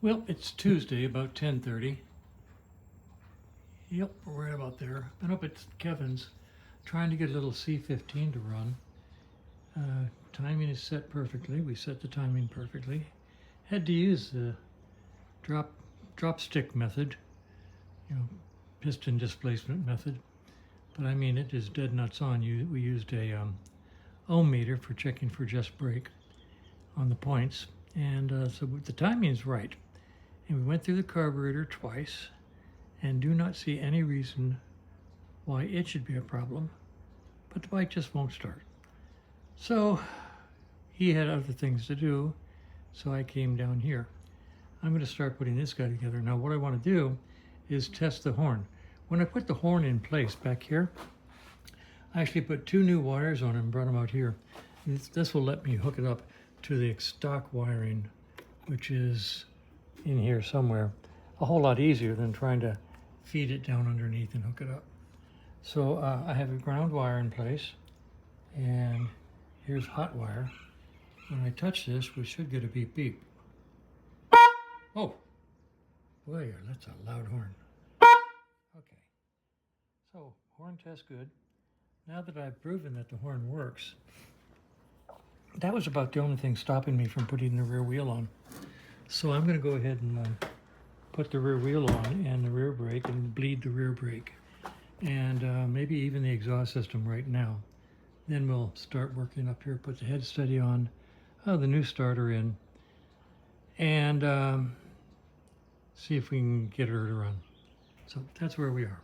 Well, it's Tuesday, about 10:30. Yep, we're right about there. Been up at Kevin's trying to get a little C15 to run. Timing is set perfectly. We set the timing perfectly. Had to use the drop stick method, piston displacement method. But I mean, it is dead nuts on. We used a ohm meter for checking for just brake on the points, and so the timing is right. And we went through the carburetor twice and do not see any reason why it should be a problem, but the bike just won't start. So he had other things to do, so I came down here. I'm going to start putting this guy together. Now what I want to do is test the horn. When I put the horn in place back here, I actually put 2 new wires on it and brought them out here. This will let me hook it up to the stock wiring, which is in here somewhere. A whole lot easier than trying to feed it down underneath and hook it up. So I have a ground wire in place, and here's hot wire. When I touch this, we should get a beep beep. Oh, boy, that's a loud horn. Okay, so horn test good. Now that I've proven that the horn works, that was about the only thing stopping me from putting the rear wheel on. So I'm going to go ahead and put the rear wheel on and the rear brake and bleed the rear brake, and maybe even the exhaust system right now. Then we'll start working up here, put the head steady on, the new starter in, and see if we can get her to run. So that's where we are.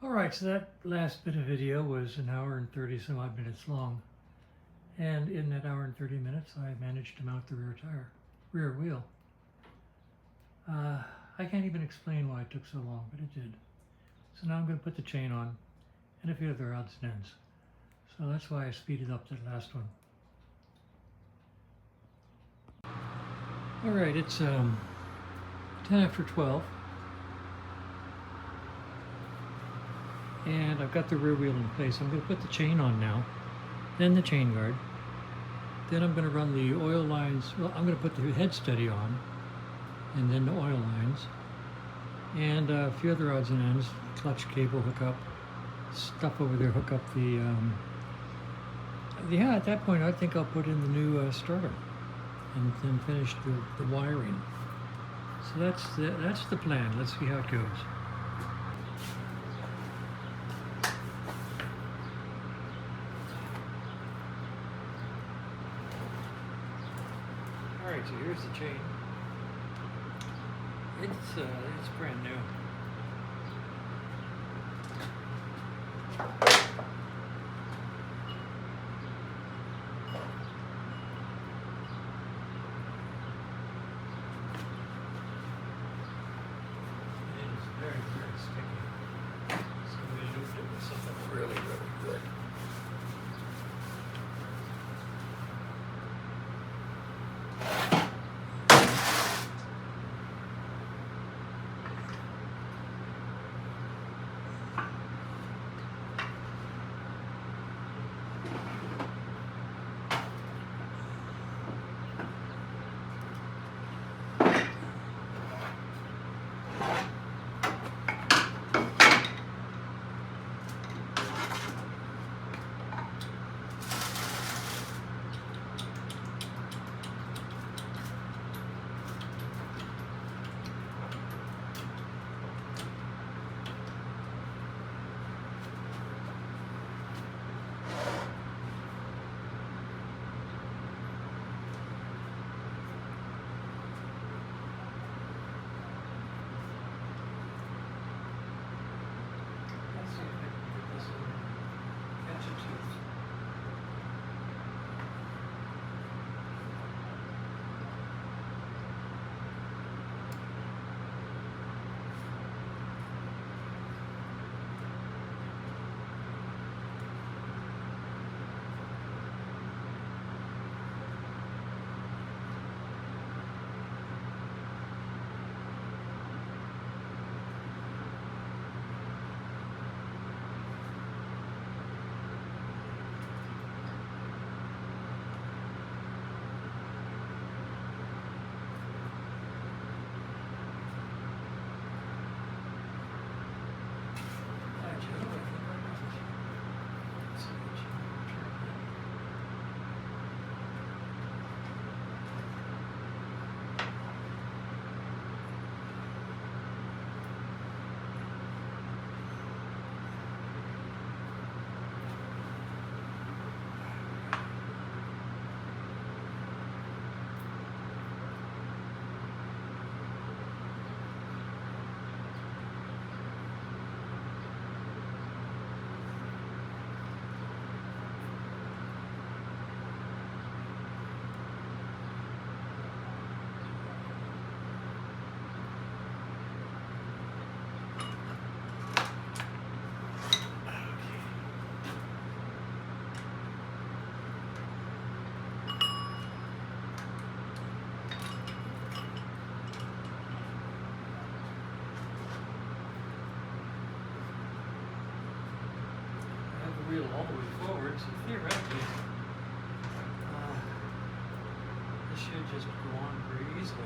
Alright, so that last bit of video was an hour and 30 some odd minutes long. And in that hour and 30 minutes, I managed to mount the rear wheel. I can't even explain why it took so long, but it did. So now I'm going to put the chain on and a few other odds and ends. So that's why I speeded up that last one. Alright, it's 10 after 12. And I've got the rear wheel in place. I'm going to put the chain on now, then the chain guard. Then I'm going to run the oil lines. Well, I'm going to put the head steady on, and then the oil lines, and a few other odds and ends, clutch cable hookup, stuff over there, hook up the, yeah, at that point I think I'll put in the new starter, and then finish the wiring. So that's the plan. Let's see how it goes. Alright, so here's the chain. It's brand new. It is very, very sticky. So we need to do it with something really, really good. Wheel all the way forward, so theoretically, this should just go on pretty easily.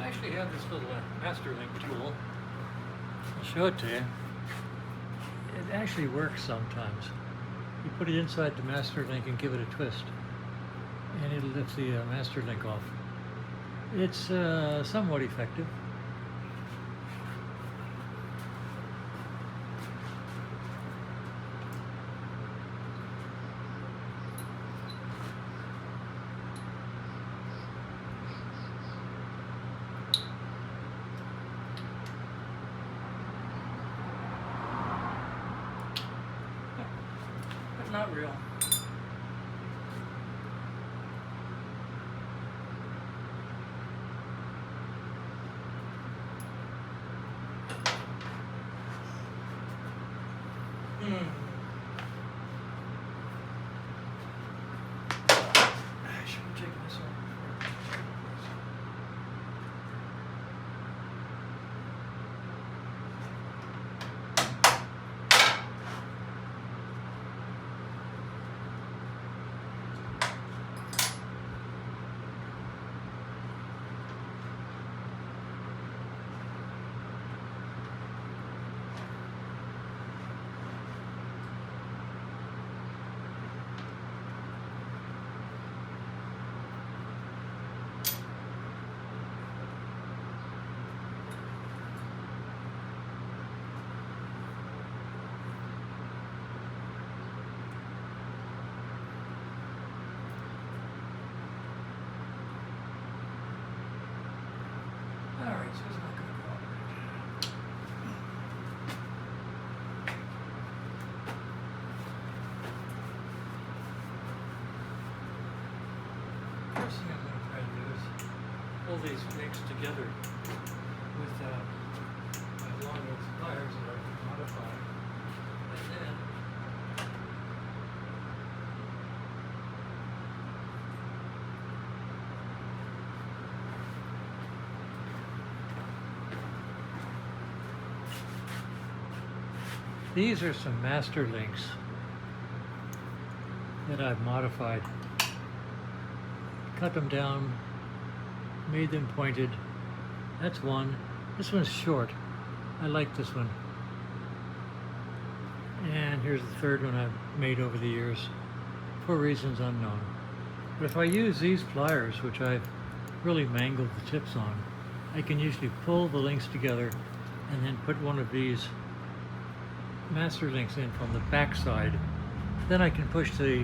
actually have this little master link tool. I'll show it to you. It actually works sometimes. You put it inside the master link and give it a twist, and it'll lift the master link off. It's somewhat effective. But not real. I should have taken this off. Alright, so it's not going to cooperate. First thing I'm going to try to do is pull these links together with my long pliers that I can modify. And then these are some master links that I've modified. Cut them down, made them pointed. That's one. This one's short. I like this one. And here's the third one I've made over the years for reasons unknown. But if I use these pliers, which I've really mangled the tips on, I can usually pull the links together and then put one of these master links in from the back side. Then I can push the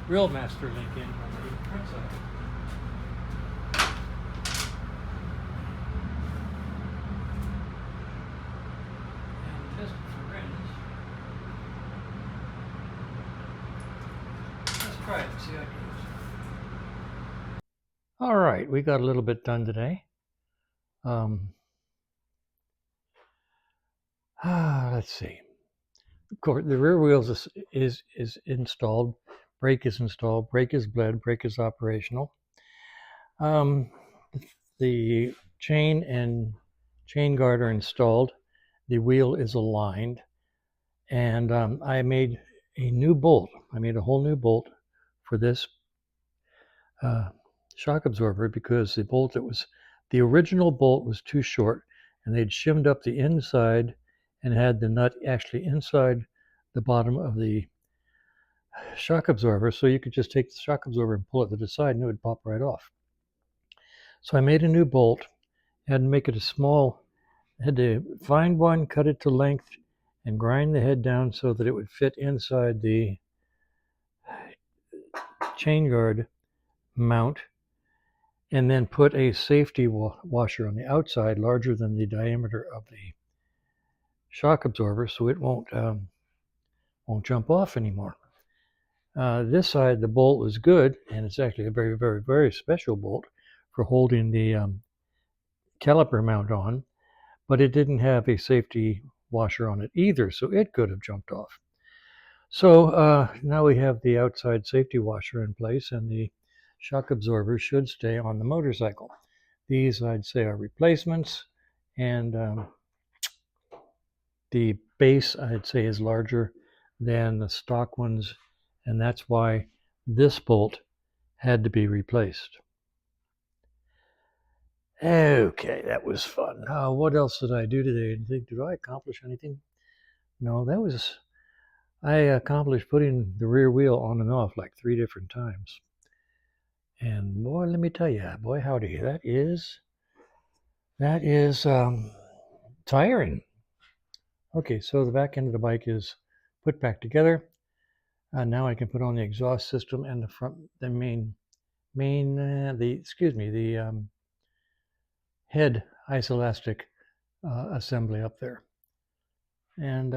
real master link in from the front side. And test it for rings. Let's try it and see how it goes. All right, we got a little bit done today. Let's see. Of course, the rear wheels is installed. Brake is installed. Brake is bled. Brake is operational. The chain and chain guard are installed. The wheel is aligned, and I made a new bolt. I made a whole new bolt for this shock absorber because the original bolt was too short, and they'd shimmed up the inside and had the nut actually inside the bottom of the shock absorber, so you could just take the shock absorber and pull it to the side and it would pop right off. So I made a new bolt, had to make it had to find one, cut it to length, and grind the head down so that it would fit inside the chain guard mount, and then put a safety washer on the outside larger than the diameter of the shock absorber so it won't jump off anymore. This side, the bolt was good, and it's actually a very, very, very special bolt for holding the caliper mount on, but it didn't have a safety washer on it either, so it could have jumped off. So now we have the outside safety washer in place, and the shock absorber should stay on the motorcycle. These, I'd say, are replacements, and the base, I'd say, is larger than the stock ones, and that's why this bolt had to be replaced. Okay, that was fun. What else did I do today? Did I accomplish anything? No, I accomplished putting the rear wheel on and off like 3 different times. And boy, let me tell you, boy, howdy, that is tiring. Okay, so the back end of the bike is put back together. Now I can put on the exhaust system and the head isolastic assembly up there. And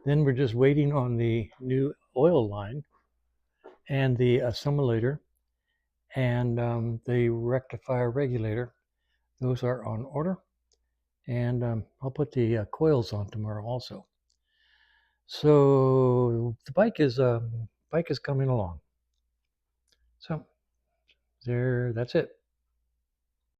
then we're just waiting on the new oil line and the assimilator and the rectifier regulator. Those are on order. And I'll put the coils on tomorrow also. So the bike is coming along. So that's it.